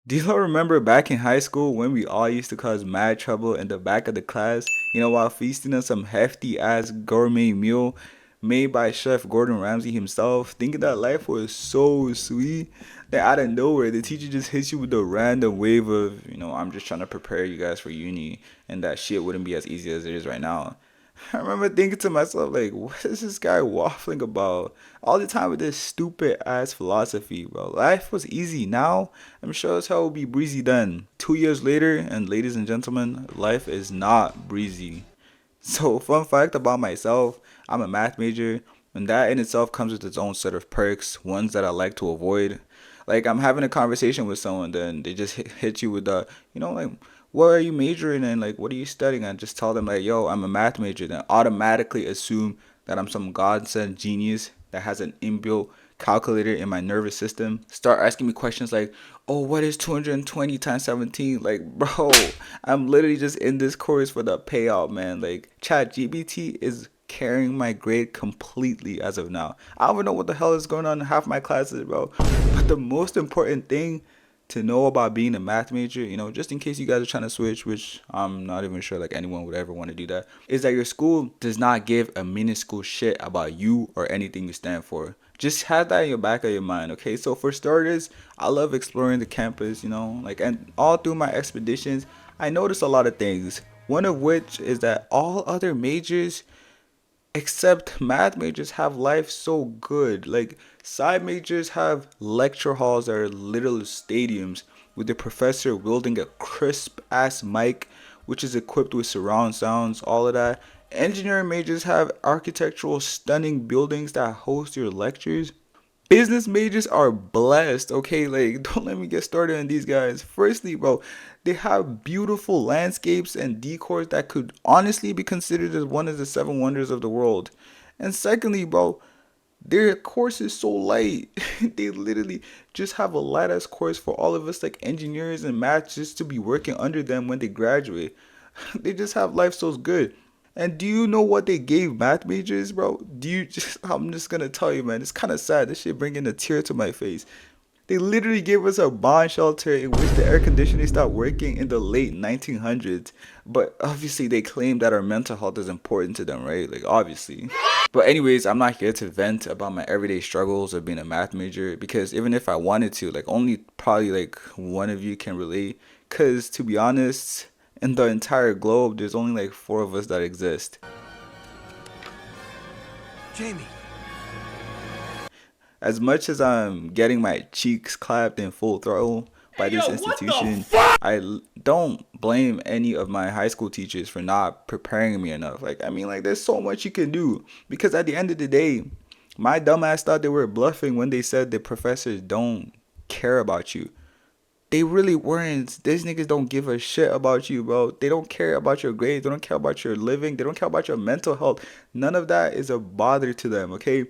Do you all remember back in high school when we all used to cause mad trouble in the back of the class, while feasting on some hefty ass gourmet meal made by Chef Gordon Ramsay himself, thinking that life was so sweet that out of nowhere the teacher just hits you with a random wave of, I'm just trying to prepare you guys for uni and that shit wouldn't be as easy as it is right now. I remember thinking to myself, like, what is this guy waffling about all the time with this stupid ass philosophy, bro? Life was easy. Now, I'm sure as hell will be breezy then. 2 years later, and ladies and gentlemen, life is not breezy. So, fun fact about myself, I'm a math major, and that in itself comes with its own set of perks, ones that I like to avoid. Like, I'm having a conversation with someone, then they just hit you with the, like, what are you majoring in? Like, what are you studying? And just tell them, like, yo, I'm a math major. Then automatically assume that I'm some godsend genius that has an inbuilt calculator in my nervous system. Start asking me questions like, oh, what is 220 times 17? Like, bro, I'm literally just in this course for the payout, man. Like, ChatGPT is carrying my grade completely as of now. I don't even know what the hell is going on in half my classes, bro. But the most important thing to know about being a math major, just in case you guys are trying to switch, which I'm not even sure like anyone would ever want to do that, is that your school does not give a minuscule shit about you or anything you stand for. Just have that in your back of your mind, okay? So for starters, I love exploring the campus, like, and all through my expeditions, I noticed a lot of things. One of which is that all other majors except math majors have life so good. Like, side majors have lecture halls that are literal stadiums with the professor wielding a crisp ass mic which is equipped with surround sounds, all of that. Engineering majors have architectural stunning buildings that host your lectures. Business majors are blessed, okay? Like, don't let me get started on these guys. Firstly, bro, they have beautiful landscapes and decors that could honestly be considered as one of the seven wonders of the world. And secondly, bro, their course is so light. They literally just have a light ass course for all of us, like engineers and math, just to be working under them when they graduate. They just have life so good. And do you know what they gave math majors, bro? Do you just, I'm just gonna tell you, man, it's kind of sad. This shit bringing a tear to my face. They literally gave us a bond shelter in which the air conditioning stopped working in the late 1900s. But obviously, they claim that our mental health is important to them, right? Like, obviously. But, anyways, I'm not here to vent about my everyday struggles of being a math major because even if I wanted to, like, only probably like one of you can relate. Because, to be honest, in the entire globe, there's only like four of us that exist. Jamie. As much as I'm getting my cheeks clapped in full throttle by this institution, don't blame any of my high school teachers for not preparing me enough. Like, I mean, like, there's so much you can do. Because at the end of the day, my dumbass thought they were bluffing when they said the professors don't care about you. They really weren't. These niggas don't give a shit about you, bro. They don't care about your grades. They don't care about your living. They don't care about your mental health. None of that is a bother to them, okay?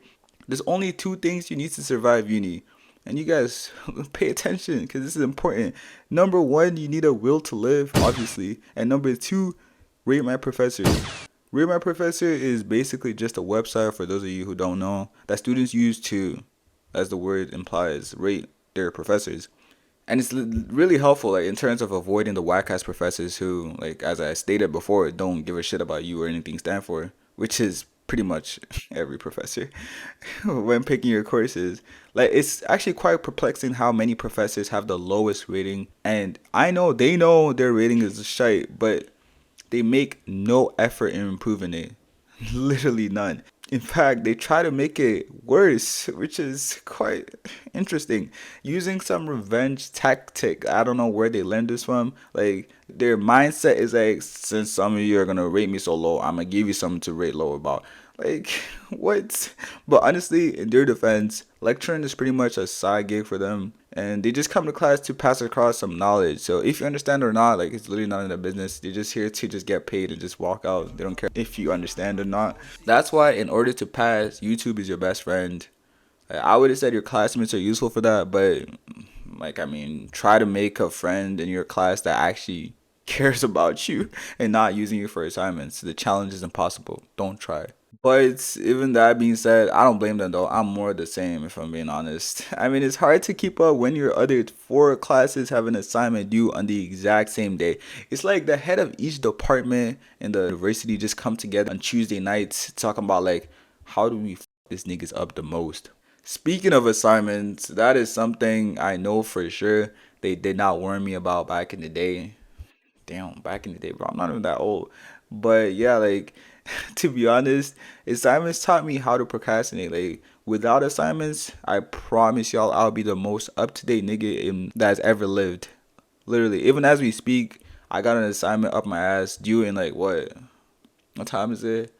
There's only two things you need to survive uni. And you guys pay attention because this is important. Number one, you need a will to live, obviously. And number two, rate my professors. Rate my professor is basically just a website for those of you who don't know that students use to, as the word implies, rate their professors. And it's really helpful, like in terms of avoiding the whack ass professors who, like as I stated before, don't give a shit about you or anything you stand for, which is pretty much every professor when picking your courses. Like, it's actually quite perplexing how many professors have the lowest rating, and I know they know their rating is shite, but they make no effort in improving it. Literally none. In fact, they try to make it worse, which is quite interesting. Using some revenge tactic. I don't know where they learned this from. Like, their mindset is like, since some of you are gonna rate me so low, I'm gonna give you something to rate low about. Like, what? But honestly, in their defense, lecturing is pretty much a side gig for them. And they just come to class to pass across some knowledge. So if you understand or not, like, it's literally none of their business. They're just here to just get paid and just walk out. They don't care if you understand or not. That's why in order to pass, YouTube is your best friend. I would have said your classmates are useful for that, but like, I mean, try to make a friend in your class that actually cares about you and not using you for assignments. The challenge is impossible. Don't try. But even that being said, I don't blame them though. I'm more the same if I'm being honest. I mean, it's hard to keep up when your other four classes have an assignment due on the exact same day. It's like the head of each department in the university just come together on Tuesday nights talking about like how do we this niggas up the most. Speaking of assignments, that is something I know for sure they did not warn me about back in the day. Damn, back in the day, bro. I'm not even that old. But yeah, like to be honest, assignments taught me how to procrastinate. Like without assignments, I promise y'all I'll be the most up to date nigga that's ever lived. Literally, even as we speak, I got an assignment up my ass due in like what time is it?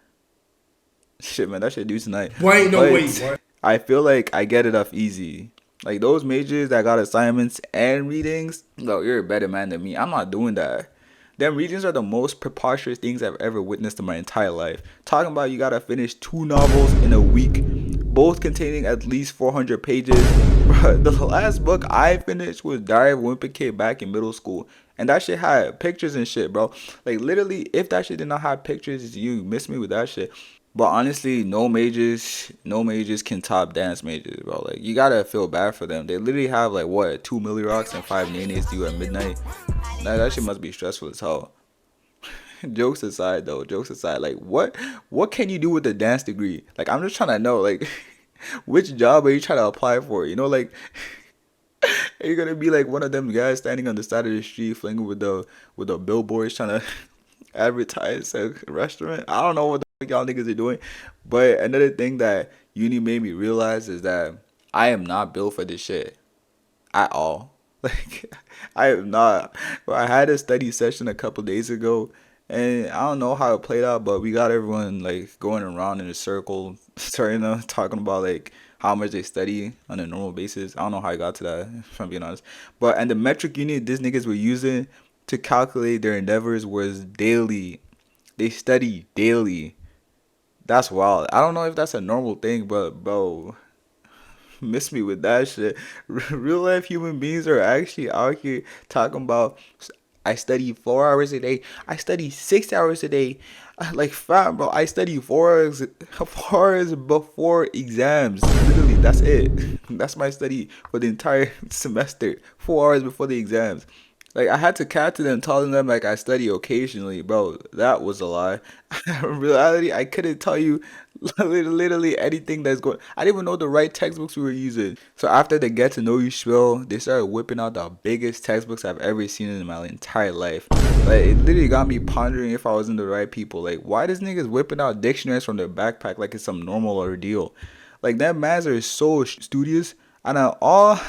Shit, man, that shit due tonight. Boy, ain't no way, But boy. I feel like I get it off easy. Like those majors that got assignments and readings, no, you're a better man than me. I'm not doing that. Them readings are the most preposterous things I've ever witnessed in my entire life. Talking about you gotta finish two novels in a week, both containing at least 400 pages. Bruh, the last book I finished was Diary of a Wimpy Kid back in middle school. And that shit had pictures and shit, bro. Like literally, if that shit did not have pictures, you miss me with that shit. But honestly, no majors can top dance majors, bro. Like you gotta feel bad for them. They literally have like what 2 milli rocks and 5 nanas due at midnight. That shit must be stressful as hell. Jokes aside, though, jokes aside, like what can you do with a dance degree? Like I'm just trying to know, like which job are you trying to apply for? You know, like are you gonna be like one of them guys standing on the side of the street, flinging with the billboards trying to advertise a restaurant? I don't know what the fuck y'all niggas are doing. But another thing that uni made me realize is that I am not built for this shit at all. Like I am not. But I had a study session a couple days ago, and I don't know how it played out, but we got everyone like going around in a circle, starting to talking about like how much they study on a normal basis. I don't know how I got to that, if I'm being honest. But and the metric unit these niggas were using to calculate their endeavors was daily. They study daily. That's wild. I don't know if that's a normal thing, but bro, miss me with that shit. Real life human beings are actually out here talking about. I study 4 hours a day. I study 6 hours a day. Like fam, bro. I study 4 hours, 4 hours before exams. Literally, that's it. That's my study for the entire semester. 4 hours before the exams. Like I had to cat to them, telling them like I study occasionally, bro. That was a lie. In reality, I couldn't tell you literally anything that's going. I didn't even know the right textbooks we were using. So after the get to know you spiel, they started whipping out the biggest textbooks I've ever seen in my entire life. Like it literally got me pondering if I was in the right people. Like why does niggas whipping out dictionaries from their backpack like it's some normal ordeal? Like that mans are so studious, and all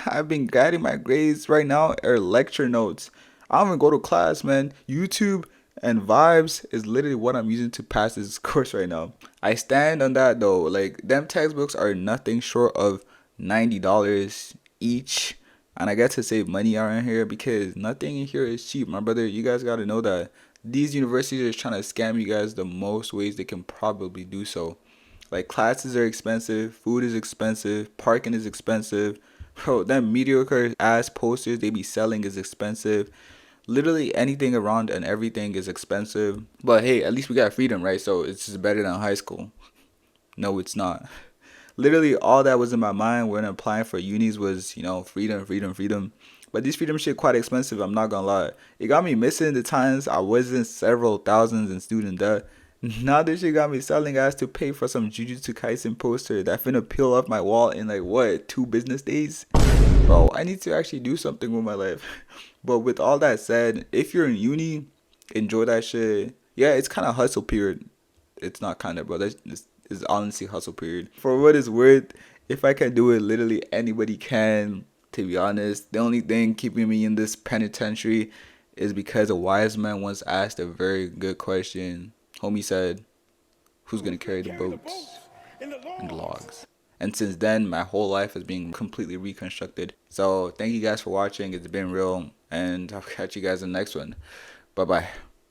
I've been guiding my grades right now are lecture notes. I don't even go to class, man. YouTube and vibes is literally what I'm using to pass this course right now. I stand on that though. Like them textbooks are nothing short of $90 each. And I get to save money around here because nothing in here is cheap, my brother. You guys gotta know that these universities are trying to scam you guys the most ways they can probably do so. Like classes are expensive, food is expensive, parking is expensive. Bro, them mediocre ass posters they be selling is expensive. Literally anything around and everything is expensive. But hey, at least we got freedom, right? So it's just better than high school. No, it's not. Literally all that was in my mind when applying for unis was, freedom, freedom, freedom. But this freedom shit quite expensive, I'm not gonna lie. It got me missing the times I was in several thousands in student debt. Now this shit got me selling ass to pay for some Jujutsu Kaisen poster that finna peel off my wall in like what, 2 business days? Bro, I need to actually do something with my life. But with all that said, if you're in uni, enjoy that shit. Yeah, it's kind of hustle period. It's not kind of, bro. It's honestly hustle period. For what it's worth, if I can do it, literally anybody can. To be honest, the only thing keeping me in this penitentiary is because a wise man once asked a very good question. Homie said, "Who's gonna carry the boats and the logs?" And since then, my whole life has been completely reconstructed. So thank you guys for watching. It's been real, and I'll catch you guys in the next one. Bye bye.